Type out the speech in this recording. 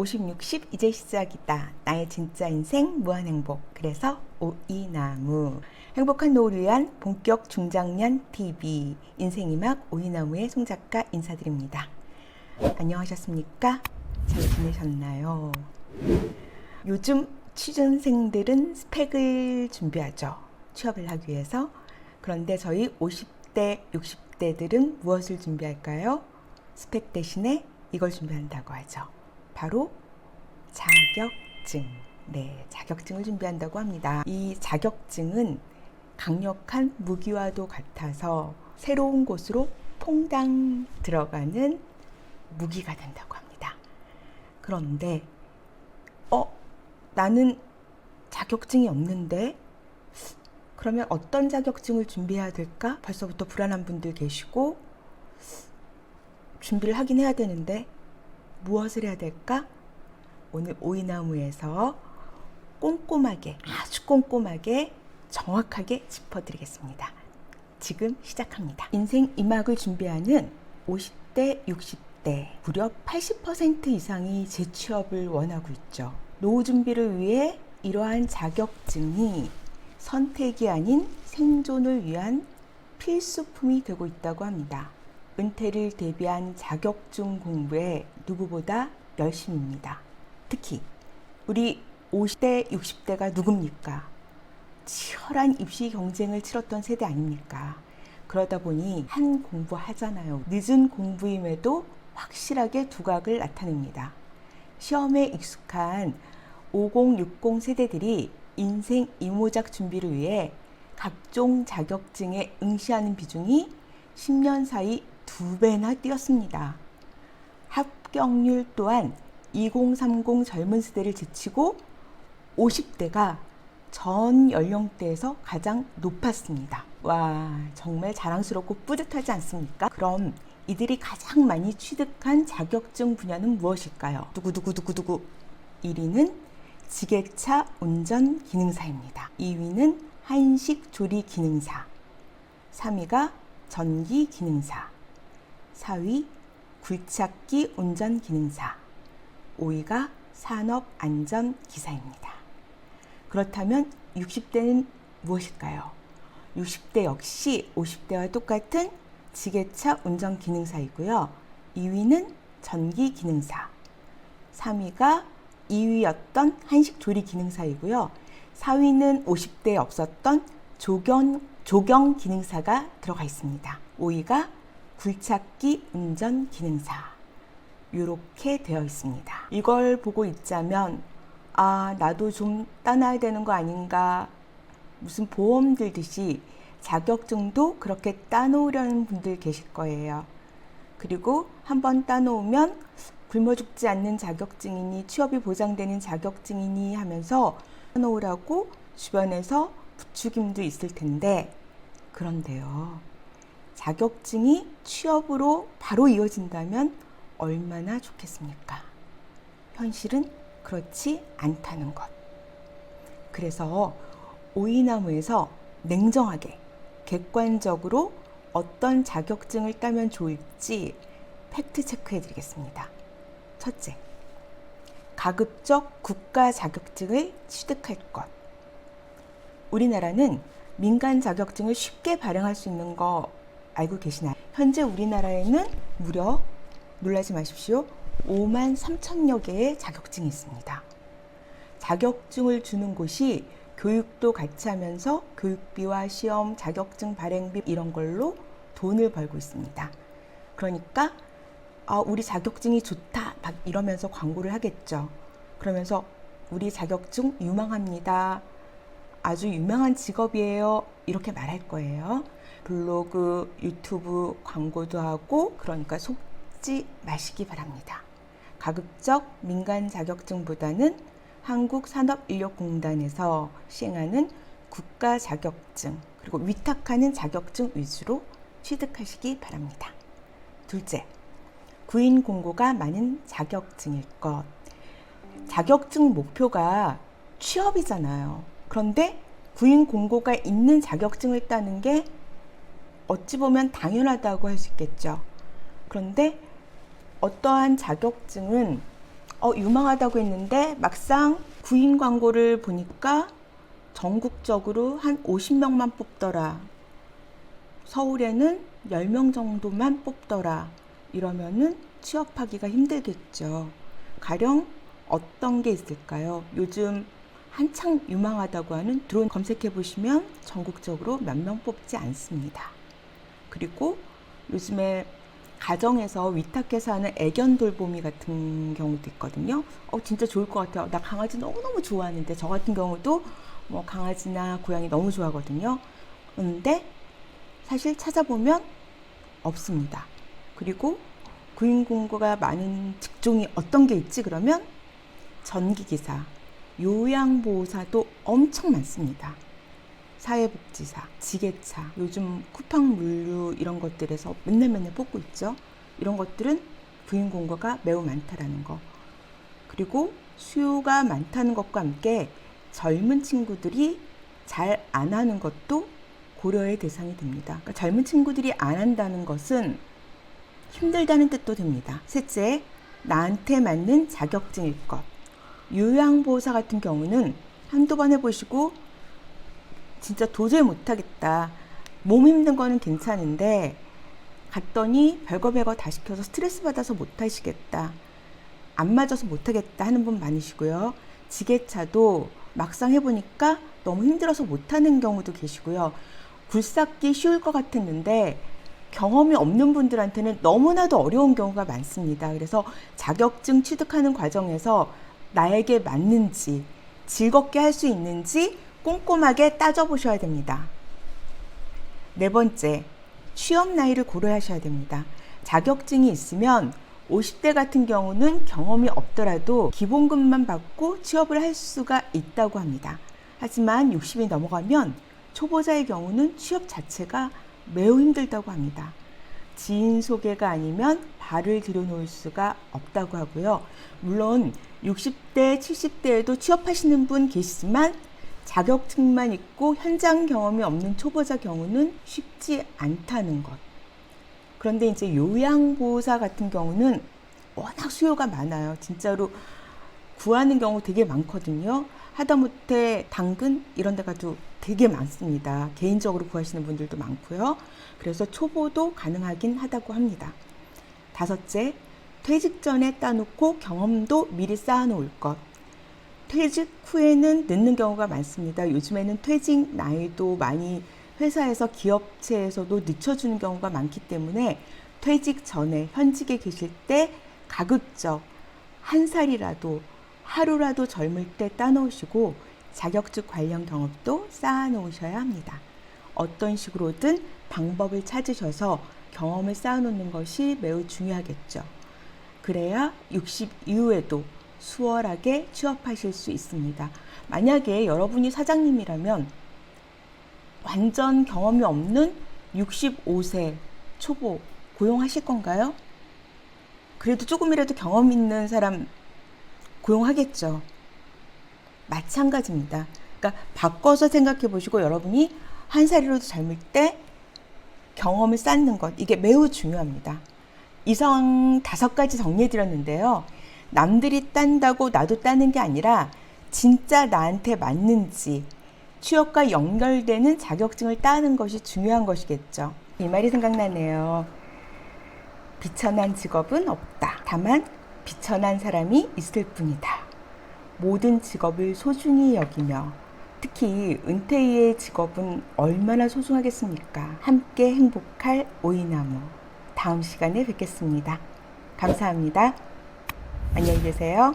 50, 60 이제 시작이다. 나의 진짜 인생 무한행복. 그래서 오이나무. 행복한 노후를 위한 본격 중장년 TV 인생이막 오이나무의 송작가 인사드립니다. 안녕하셨습니까? 잘 지내셨나요? 요즘 취준생들은 스펙을 준비하죠. 취업을 하기 위해서. 그런데 저희 50대, 60대들은 무엇을 준비할까요? 스펙 대신에 이걸 준비한다고 하죠. 바로 자격증. 네, 자격증을 준비한다고 합니다. 이 자격증은 강력한 무기와도 같아서 새로운 곳으로 퐁당 들어가는 무기가 된다고 합니다. 그런데 나는 자격증이 없는데 그러면 어떤 자격증을 준비해야 될까? 벌써부터 불안한 분들 계시고 준비를 하긴 해야 되는데 무엇을 해야 될까? 오늘 오이나무에서 꼼꼼하게, 아주 꼼꼼하게 정확하게 짚어드리겠습니다. 지금 시작합니다. 인생 이막을 준비하는 50대, 60대 무려 80% 이상이 재취업을 원하고 있죠. 노후 준비를 위해 이러한 자격증이 선택이 아닌 생존을 위한 필수품이 되고 있다고 합니다. 은퇴를 대비한 자격증 공부에 누구보다 열심입니다. 특히 우리 50대, 60대가 누굽니까? 치열한 입시 경쟁을 치렀던 세대 아닙니까? 그러다 보니 한 공부하잖아요. 늦은 공부임에도 확실하게 두각을 나타냅니다. 시험에 익숙한 50, 60 세대들이 인생 이모작 준비를 위해 각종 자격증에 응시하는 비중이 10년 사이 2배나 뛰었습니다. 합격률 또한 2030 젊은 세대를 제치고 50대가 전 연령대에서 가장 높았습니다. 와, 정말 자랑스럽고 뿌듯하지 않습니까? 그럼 이들이 가장 많이 취득한 자격증 분야는 무엇일까요? 두구두구두구두구. 1위는 지게차 운전 기능사입니다. 2위는 한식 조리 기능사. 3위가 전기 기능사. 4위 굴착기 운전 기능사. 5위가 산업 안전 기사입니다. 그렇다면 60대는 무엇일까요? 60대 역시 50대와 똑같은 지게차 운전 기능사이고요. 2위는 전기 기능사. 3위가 2위였던 한식 조리 기능사이고요. 4위는 50대에 없었던 조경 기능사가 들어가 있습니다. 5위가 굴착기 운전 기능사. 이렇게 되어 있습니다. 이걸 보고 있자면 나도 좀 따놔야 되는 거 아닌가, 무슨 보험 들듯이 자격증도 그렇게 따놓으려는 분들 계실 거예요. 그리고 한번 따놓으면 굶어 죽지 않는 자격증이니 취업이 보장되는 자격증이니 하면서 따놓으라고 주변에서 부추김도 있을 텐데, 그런데요, 자격증이 취업으로 바로 이어진다면 얼마나 좋겠습니까? 현실은 그렇지 않다는 것. 그래서 오이나무에서 냉정하게 객관적으로 어떤 자격증을 따면 좋을지 팩트 체크해 드리겠습니다. 첫째, 가급적 국가 자격증을 취득할 것. 우리나라는 민간 자격증을 쉽게 발행할 수 있는 거 알고 계시나요? 현재 우리나라에는 무려, 놀라지 마십시오, 5만 3천여 개의 자격증이 있습니다. 자격증을 주는 곳이 교육도 같이 하면서 교육비와 시험, 자격증 발행비 이런 걸로 돈을 벌고 있습니다. 그러니까 우리 자격증이 좋다 막 이러면서 광고를 하겠죠. 그러면서 우리 자격증 유망합니다. 아주 유명한 직업이에요. 이렇게 말할 거예요. 블로그, 유튜브 광고도 하고, 그러니까 속지 마시기 바랍니다. 가급적 민간 자격증보다는 한국산업인력공단에서 시행하는 국가 자격증, 그리고 위탁하는 자격증 위주로 취득하시기 바랍니다. 둘째, 구인 공고가 많은 자격증일 것. 자격증 목표가 취업이잖아요. 그런데 구인 공고가 있는 자격증을 따는 게 어찌 보면 당연하다고 할 수 있겠죠. 그런데 어떠한 자격증은 유망하다고 했는데 막상 구인 광고를 보니까 전국적으로 한 50명만 뽑더라. 서울에는 10명 정도만 뽑더라. 이러면은 취업하기가 힘들겠죠. 가령 어떤 게 있을까요? 요즘 한창 유망하다고 하는 드론 검색해 보시면 전국적으로 몇 명 뽑지 않습니다. 그리고 요즘에 가정에서 위탁해서 하는 애견 돌보미 같은 경우도 있거든요. 진짜 좋을 것 같아요. 나 강아지 너무너무 좋아하는데, 저 같은 경우도 뭐 강아지나 고양이 너무 좋아하거든요. 그런데 사실 찾아보면 없습니다. 그리고 구인 공고가 많은 직종이 어떤 게 있지? 그러면 전기기사, 요양보호사도 엄청 많습니다. 사회복지사, 지게차, 요즘 쿠팡 물류 이런 것들에서 맨날 뽑고 있죠. 이런 것들은 구인 공고가 매우 많다라는 거. 그리고 수요가 많다는 것과 함께 젊은 친구들이 잘 안 하는 것도 고려의 대상이 됩니다. 그러니까 젊은 친구들이 안 한다는 것은 힘들다는 뜻도 됩니다. 셋째, 나한테 맞는 자격증일 것. 요양보호사 같은 경우는 한두 번 해보시고 진짜 도저히 못하겠다. 몸 힘든 거는 괜찮은데 갔더니 별거 다 시켜서 스트레스 받아서 못하시겠다. 안 맞아서 못하겠다 하는 분 많으시고요. 지게차도 막상 해보니까 너무 힘들어서 못하는 경우도 계시고요. 굴삭기 쉬울 것 같았는데 경험이 없는 분들한테는 너무나도 어려운 경우가 많습니다. 그래서 자격증 취득하는 과정에서 나에게 맞는지, 즐겁게 할 수 있는지 꼼꼼하게 따져보셔야 됩니다. 네 번째, 취업 나이를 고려하셔야 됩니다. 자격증이 있으면 50대 같은 경우는 경험이 없더라도 기본급만 받고 취업을 할 수가 있다고 합니다. 하지만 60이 넘어가면 초보자의 경우는 취업 자체가 매우 힘들다고 합니다. 지인 소개가 아니면 발을 들여놓을 수가 없다고 하고요. 물론 60대, 70대에도 취업하시는 분 계시지만 자격증만 있고 현장 경험이 없는 초보자 경우는 쉽지 않다는 것. 그런데 이제 요양보호사 같은 경우는 워낙 수요가 많아요. 진짜로 구하는 경우 되게 많거든요. 하다못해 당근 이런 데 가도 되게 많습니다. 개인적으로 구하시는 분들도 많고요. 그래서 초보도 가능하긴 하다고 합니다. 다섯째, 퇴직 전에 따놓고 경험도 미리 쌓아놓을 것. 퇴직 후에는 늦는 경우가 많습니다. 요즘에는 퇴직 나이도 많이 회사에서 기업체에서도 늦춰주는 경우가 많기 때문에 퇴직 전에 현직에 계실 때 가급적 한 살이라도 하루라도 젊을 때 따놓으시고 자격증 관련 경험도 쌓아놓으셔야 합니다. 어떤 식으로든 방법을 찾으셔서 경험을 쌓아놓는 것이 매우 중요하겠죠. 그래야 60 이후에도 수월하게 취업하실 수 있습니다. 만약에 여러분이 사장님이라면 완전 경험이 없는 65세 초보 고용하실 건가요? 그래도 조금이라도 경험 있는 사람 고용하겠죠. 마찬가지입니다. 그러니까 바꿔서 생각해 보시고 여러분이 한 살이라도 젊을 때 경험을 쌓는 것, 이게 매우 중요합니다. 이상 5가지 정리해 드렸는데요. 남들이 딴다고 나도 따는 게 아니라 진짜 나한테 맞는지 취업과 연결되는 자격증을 따는 것이 중요한 것이겠죠. 이 말이 생각나네요. 비천한 직업은 없다. 다만 비천한 사람이 있을 뿐이다. 모든 직업을 소중히 여기며 특히 은퇴 이의 직업은 얼마나 소중하겠습니까? 함께 행복할 오이나무. 다음 시간에 뵙겠습니다. 감사합니다. 안녕히 계세요.